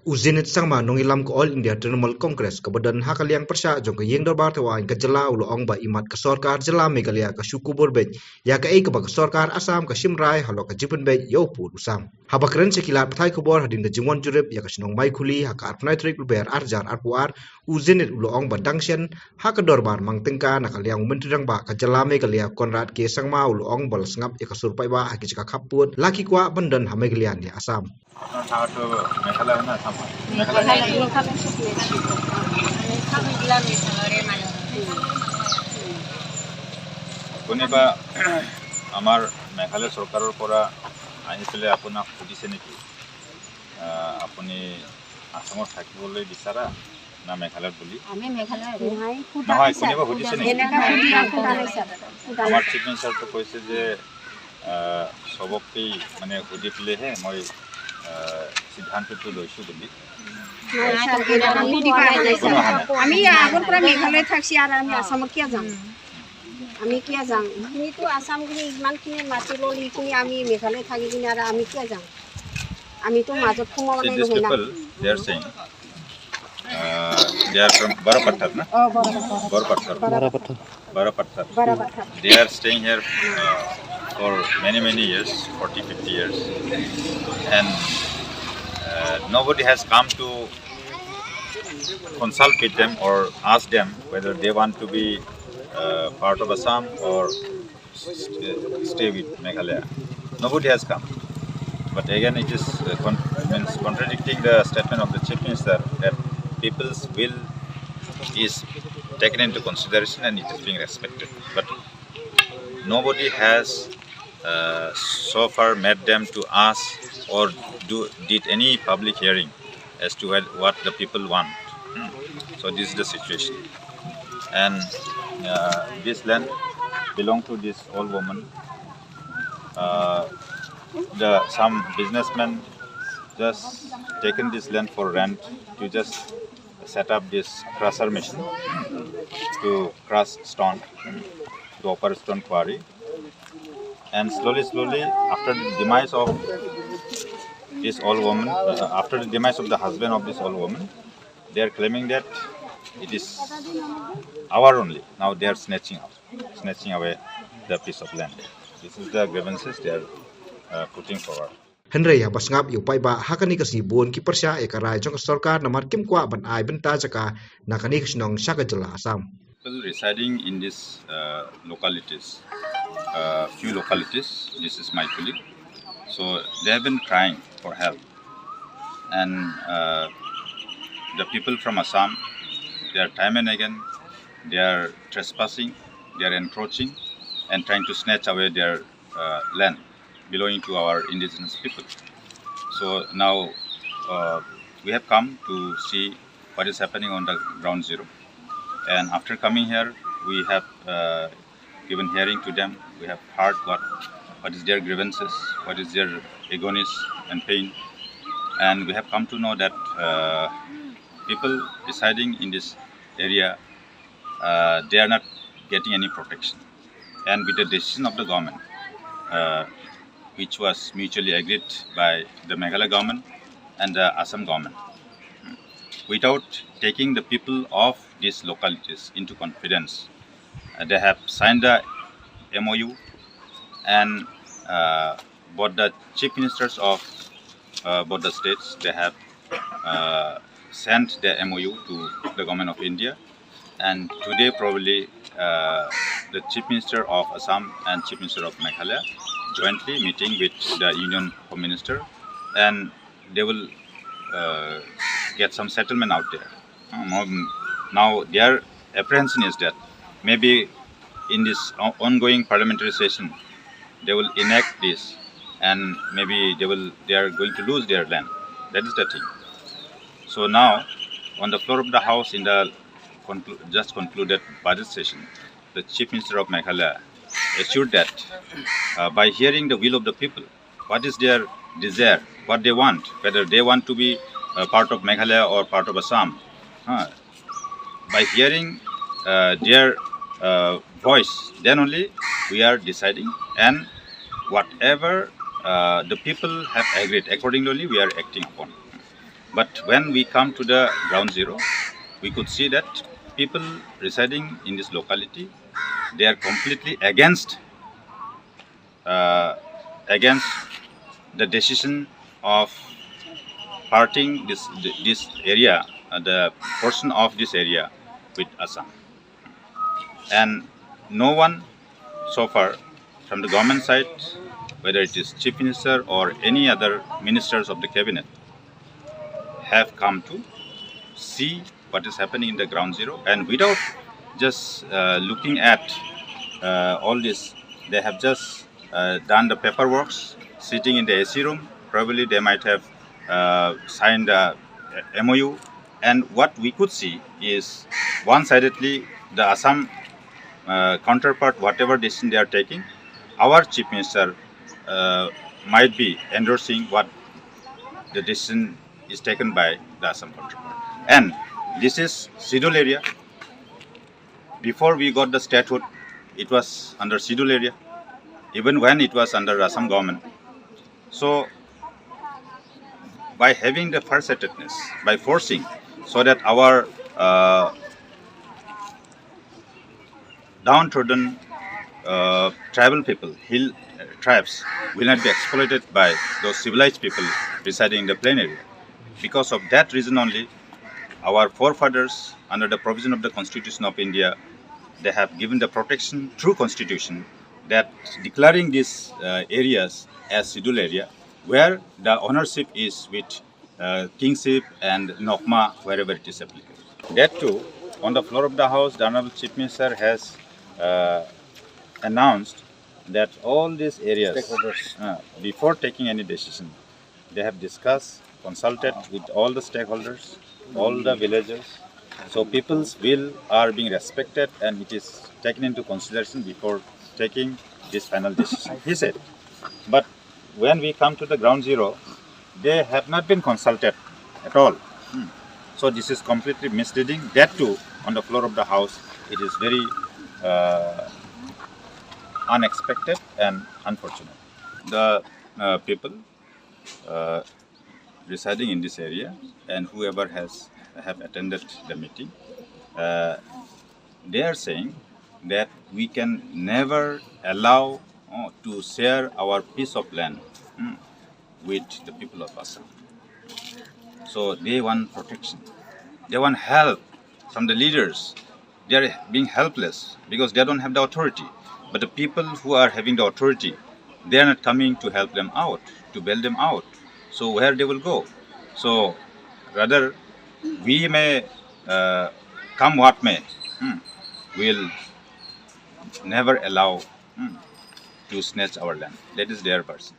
Zenith sangma nongilam ko All India Trinamool Congress kebadan hakaliang persya jong ke yeng dorbar tewain ke jela ulo ong ba imat ke Sorkar jela Meghalaya ke kubur beit ya ke ke ba ke Sorkar Assam ke Simrai halo ke jipen beit yo pu usam haba keren sekilat patai kubur hadin ke jingwan jurip ya ke sinong mai kuli haka arpnai trik ber arjar arpuar Zenith ulo ong ba dangsyen haka dorbar mang tingka nakaliang mentrang ba ke jela Meghalaya konrad ke sangma ulo ong bol sengap ya ke surpai ba haki jika kaput laki kwa bendan ha Meghalaya di Assam Meghalaya na Assam. Kuni ba আমাৰ মেঘালয় চৰকাৰৰ পৰা আহি পেলাই আপোনাক সুধিছে নেকি আপুনি আসামত থাকিবলৈ বিচাৰা না মেঘালয়ত বুলি আমি মেঘালয় নহয় কোনেবা সুধিছে নেকি আমাৰ চিফ মিনিষ্টাৰটো কৈছে যে সবকেই মানে সুধি পেলাইহে মই সিদ্ধান্তটো লৈছো বুলি আমি আগৰ পৰা মেঘালয় থাকছি আৰু আমি আসামত কিয় যাম আমি কিয় যাম আমিতো আসামখিনি ইমানখিনি মাটি ল'লি এইখিনি আমি মেঘালয় থাকি কিনে আৰু আমি কিয় যাম আমিতো মাজত সোমাব নহয় না they are from Barapathar, na? Oh, Barapathar. Barapathar. They are staying here for many years, 40-50 years, and nobody has come to consult with them or ask them whether they want to be part of Assam or stay with Meghalaya. Nobody has come. But again, it is contradicting the statement of the Chief Minister that people's will is taken into consideration and it is being respected. But nobody has so far met them to ask or did any public hearing as to what the people want. So this is the situation. And this land belongs to this old woman. Some businessmen just taken this land for rent to just set up this crusher machine to crush stone, to operate stone quarry. And slowly, after the demise of this old woman, after the demise of the husband of this old woman, they are claiming that it is our only. Now they are snatching away the piece of land. This is the grievances they are putting forward. Henry habas ngap yu pai ba hakani kasi bon ki persya e karai jong Sorkar namar kim kwa ban ai benta jaka nakani kisnong saka jela Assam. People residing in these localities, few localities, this is my colleague, so they have been crying for help, and the people from Assam, they are time and again, they are trespassing, they are encroaching and trying to snatch away their land belonging to our indigenous people. So now we have come to see what is happening on the ground zero, and after coming here we have given hearing to them. We have heard what is their grievances, what is their agonies and pain, and we have come to know that people residing in this area, they are not getting any protection, and with the decision of the government, which was mutually agreed by the Meghalaya government and the Assam government, without taking the people of these localities into confidence, they have signed the MOU, and both the chief ministers of both the states, they have sent the MOU to the government of India, and today probably the chief minister of Assam and chief minister of Meghalaya jointly meeting with the Union Home Minister, and they will get some settlement out there. Now their apprehension is that maybe in this ongoing parliamentary session they will enact this, and maybe they are going to lose their land. That is the thing. So now on the floor of the House in the just concluded budget session, the Chief Minister of Meghalaya assured that by hearing the will of the people, what is their desire, what they want, whether they want to be part of Meghalaya or part of Assam, by hearing their voice, then only we are deciding, and whatever the people have agreed, accordingly we are acting upon. But when we come to the ground zero, we could see that people residing in this locality, they are completely uh, against the decision of parting this area, the portion of this area with Assam. And no one so far from the government side, whether it is chief minister or any other ministers of the cabinet, have come to see what is happening in the ground zero, and without just looking at all this, they have just done the paperwork, sitting in the AC room. Probably they might have signed a MOU, and what we could see is one-sidedly the Assam counterpart, whatever decision they are taking, our chief minister might be endorsing what the decision is taken by the Assam counterpart. And this is schedule area. Before we got the statehood, it was under schedule area, even when it was under Assam government. So by having the farsightedness, by forcing, so that our downtrodden tribal people, hill tribes, will not be exploited by those civilized people residing in the plain area. Because of that reason only, our forefathers, under the provision of the Constitution of India, they have given the protection through Constitution that declaring these areas as scheduled area, where the ownership is with kingship and Nokma, wherever it is applicable. That too, on the floor of the House, the Honorable Chief Minister has announced that all these areas, before taking any decision, they have discussed, consulted with all the stakeholders, all the villagers. So people's will are being respected, and it is taken into consideration before taking this final decision, he said. But when we come to the ground zero, they have not been consulted at all. So this is completely misleading. That too, on the floor of the House, it is very unexpected and unfortunate. The people residing in this area and whoever have attended the meeting, they are saying that we can never allow to share our piece of land with the people of Assam. So they want protection. They want help from the leaders. They are being helpless because they don't have the authority. But the people who are having the authority, they are not coming to help them out, to bail them out. So where they will go? So rather, we may come what may, will never allow to snatch our land. That is their person.